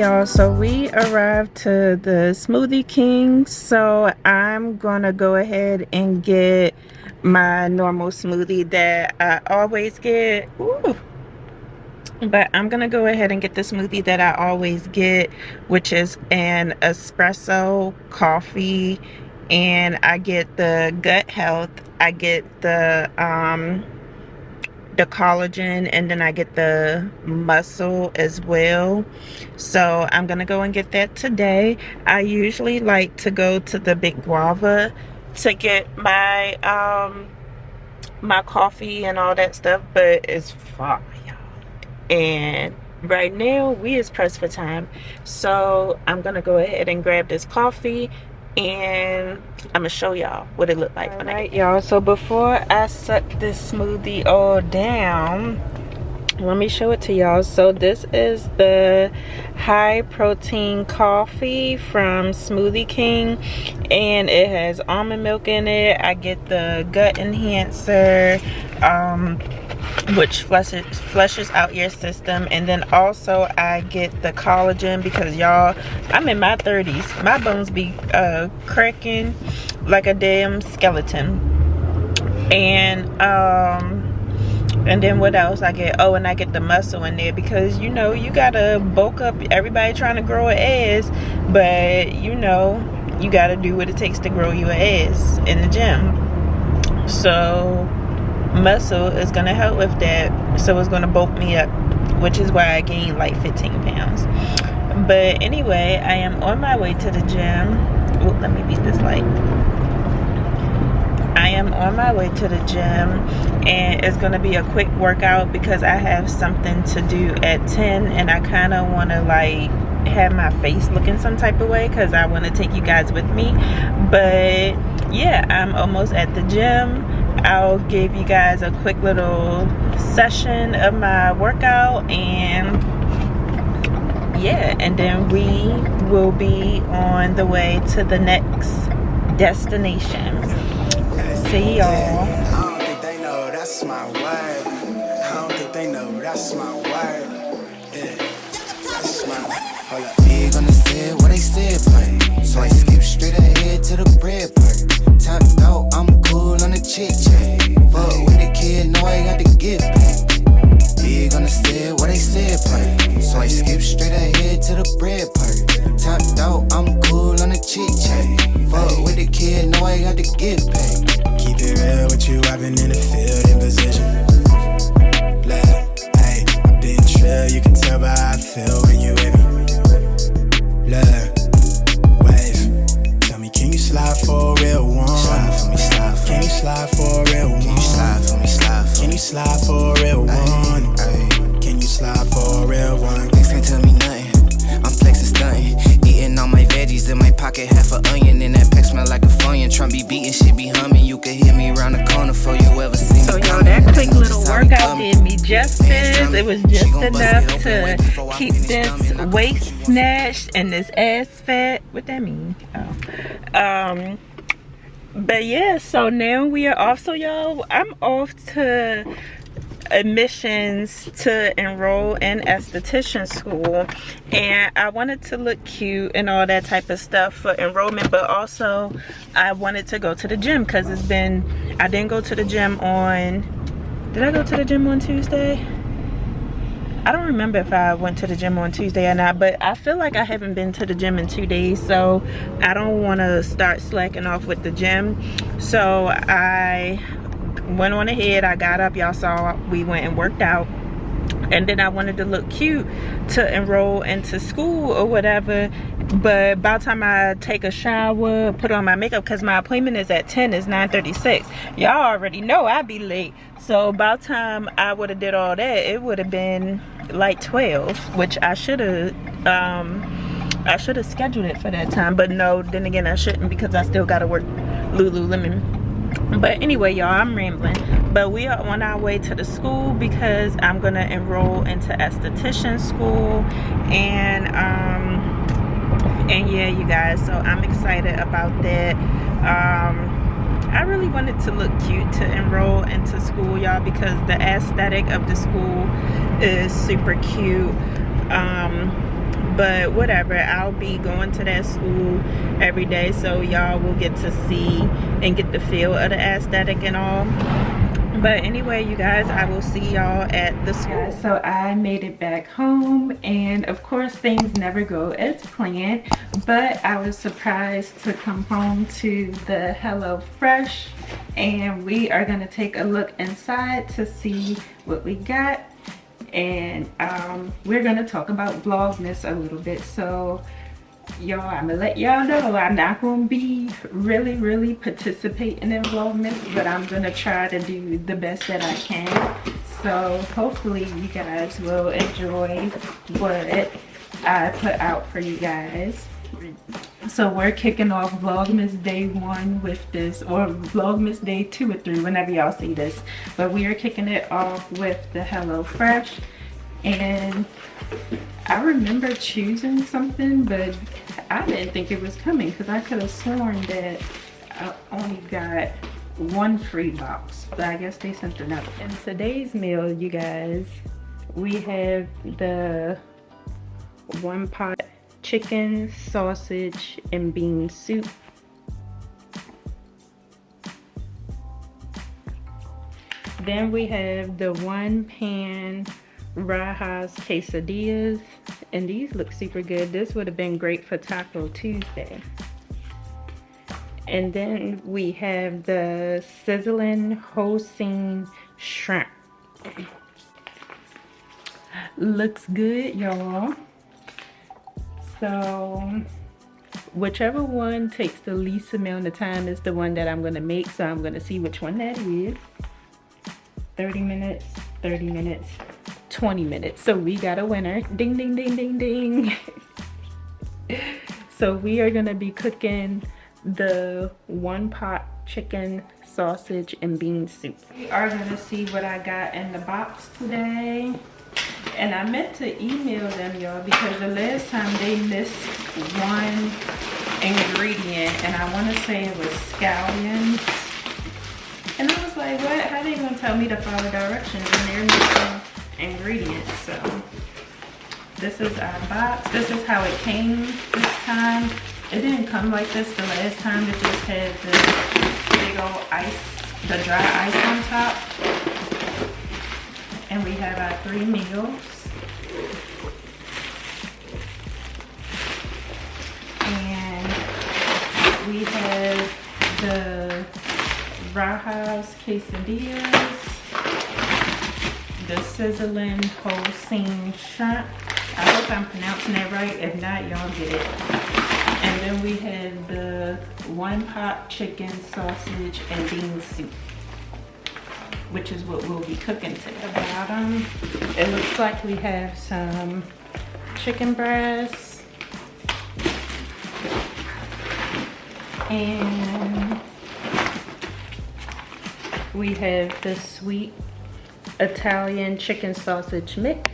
y'all, so we arrived to the Smoothie King, so I'm gonna go ahead and get my normal smoothie that I always get. Ooh. But I'm gonna go ahead and get the smoothie that I always get, which is an espresso coffee, and I get the gut health, I get the collagen, and then I get the muscle as well. So I'm gonna go and get that today. I usually like to go to the Big Guava to get my my coffee and all that stuff, but it's far, y'all, and right now we is pressed for time, so I'm gonna go ahead and grab this coffee and I'm gonna show y'all what it looked like. All right, y'all, so before I suck this smoothie all down, let me show it to y'all. So this is the high protein coffee from Smoothie King, and it has almond milk in it. I get the gut enhancer, which flushes out your system, and then also I get the collagen because, y'all, I'm in my 30s, my bones be cracking like a damn skeleton. And then what else I get? Oh, and I get the muscle in there because, you know, you gotta bulk up. Everybody trying to grow an ass, but you know, you gotta do what it takes to grow your ass in the gym. So muscle is gonna help with that, so it's gonna bulk me up, which is why I gained like 15 pounds. But anyway, I am on my way to the gym. Oh, let me beat this light. I am on my way to the gym, and it's gonna be a quick workout because I have something to do at 10, and I kind of want to like have my face looking some type of way because I want to take you guys with me. But yeah, I'm almost at the gym. I'll give you guys a quick little session of my workout, and yeah, and then we will be on the way to the next destination. See y'all. I don't think they know that's my word. I don't think they know that's my word. Yeah, that's my. Hold up. They gonna say what they said, play. So I skip straight ahead to the bread part. Top out, I'm cool on the chick chat. Fuck with the kid, know I got to get paid. They gonna say what they said, play. So I skip straight ahead to the bread part. Top out, I'm cool on the chick chat. Fuck with the kid, know I got to get paid. Keep it real with you, I've been in the field in position. Love, ayy, I've been trill, you can tell by how I feel when you with me. Love, wave, tell me, can you slide for a real one? Slide for me, slide for me. Can you slide for a real one? Can you slide for me, slide for me? Can you slide for a real one? Ay, can you slide for a real one? Next can't tell me nothing, I'm flexing stunting. Eating all my veggies in my pocket, half an onion, and that pack smell like a Funyun. Trump be beating, shit be humming. You can hear me round the corner before you ever see me. So y'all, that quick little workout did me justice. It was just enough to keep this waist snatched and this ass fat. What that mean? Oh. But yeah, so now we are off. So y'all, I'm off to admissions to enroll in esthetician school, and I wanted to look cute and all that type of stuff for enrollment, but also I wanted to go to the gym because it's been, I didn't go to the gym on, did I go to the gym on Tuesday? I don't remember if I went to the gym on Tuesday or not, but I feel like I haven't been to the gym in 2 days, so I don't want to start slacking off with the gym. So I went on ahead, I got up, y'all saw we went and worked out, and then I wanted to look cute to enroll into school or whatever. But by the time I take a shower, put on my makeup, because my appointment is at 10, it's 9:36. Y'all already know I'd be late, so by the time I would have did all that, it would have been like 12, which I should have scheduled it for that time, but no, then again I shouldn't because I still gotta work Lululemon. But anyway, y'all, I'm rambling. But we are on our way to the school because I'm gonna enroll into esthetician school, and yeah, you guys, so I'm excited about that. I really wanted to look cute to enroll into school, y'all, because the aesthetic of the school is super cute. But whatever, I'll be going to that school every day, so y'all will get to see and get the feel of the aesthetic and all. But anyway, you guys, I will see y'all at the school. So I made it back home, and of course things never go as planned, but I was surprised to come home to the Hello Fresh, and we are going to take a look inside to see what we got. And we're going to talk about Vlogmas a little bit. So y'all, I'm gonna let y'all know I'm not gonna be really participating in Vlogmas, but I'm gonna try to do the best that I can. So hopefully you guys will enjoy what I put out for you guys. So we're kicking off Vlogmas day 1 with this, or Vlogmas day 2 or 3, whenever y'all see this. But we are kicking it off with the Hello Fresh. And I remember choosing something, but I didn't think it was coming because I could have sworn that I only got 1 free box, but I guess they sent another. In today's meal, you guys, we have the 1-pot chicken, sausage, and bean soup. Then we have the 1-pan Rajas quesadillas, and these look super good. This would have been great for Taco Tuesday. And then we have the sizzling whole scene shrimp. Looks good, y'all. So whichever one takes the least amount of time is the one that I'm gonna make. So I'm gonna see which one that is. 30 minutes, 30 minutes, 20 minutes. So we got a winner. Ding, ding, ding, ding, ding. So we are gonna be cooking the 1-pot chicken, sausage, and bean soup. We are gonna see what I got in the box today. And I meant to email them, y'all, because the last time they missed 1 ingredient, and I wanna say it was scallions. And I was like, what? How are they gonna tell me to follow directions when they're missing ingredients? So this is our box. This is how it came this time. It didn't come like this the last time. It just had the big old ice, the dry ice on top. And we have our 3 meals. And we have the Rajas quesadillas, the sizzling whole scene shrimp. I hope I'm pronouncing that right. If not, y'all get it. And then we have the 1-pot chicken, sausage, and bean soup, which is what we'll be cooking today. At the bottom, it looks like we have some chicken breasts and we have the sweet Italian chicken sausage mix.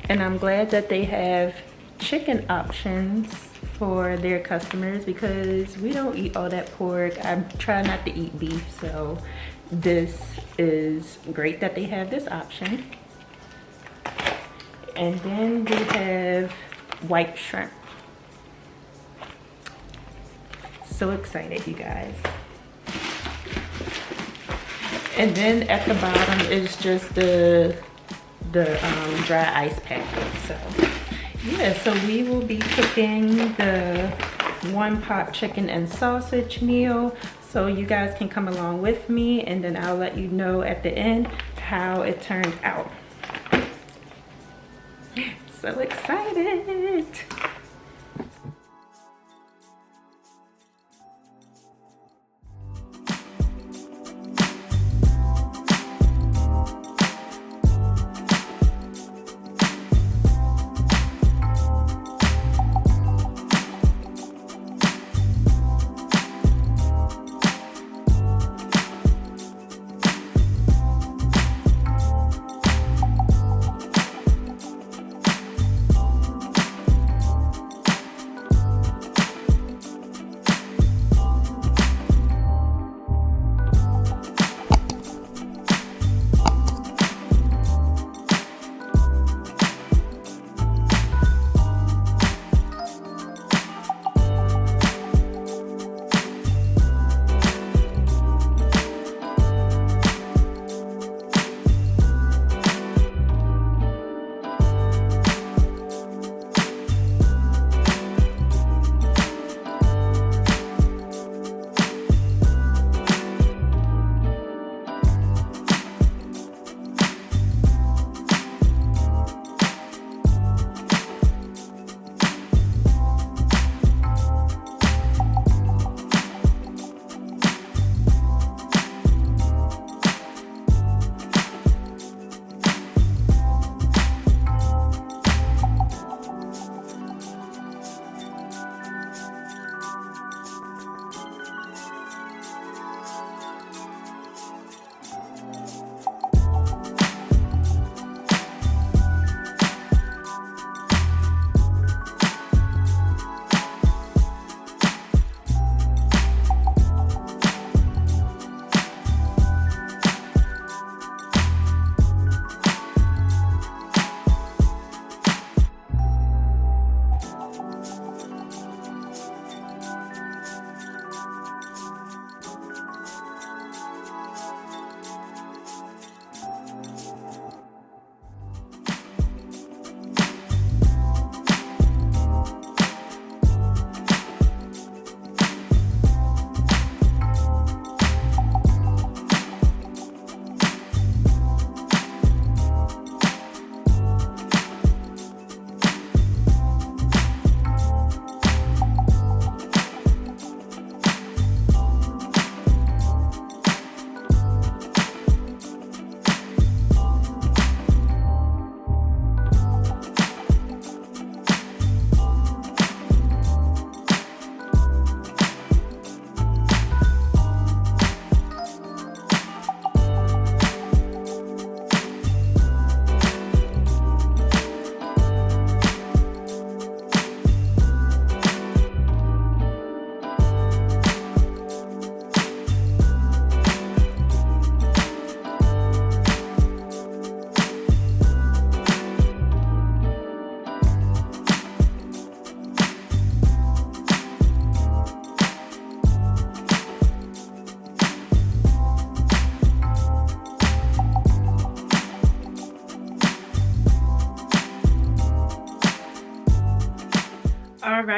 And I'm glad that they have chicken options for their customers because we don't eat all that pork. I try not to eat beef, so this is great that they have this option. And then we have white shrimp. So excited, you guys. And then at the bottom is just the dry ice packet. So yeah, so we will be cooking the 1-pot chicken and sausage meal. So you guys can come along with me, and then I'll let you know at the end how it turned out. So excited.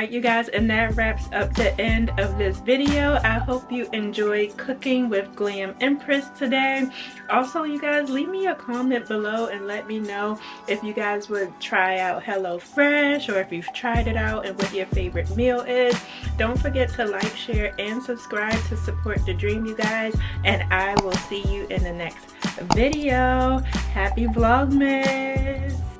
Alright you guys, and that wraps up the end of this video. I hope you enjoyed cooking with Glam Empress today. Also you guys, leave me a comment below and let me know if you guys would try out HelloFresh, or if you've tried it out and what your favorite meal is. Don't forget to like, share, and subscribe to support the dream, you guys, and I will see you in the next video. Happy Vlogmas!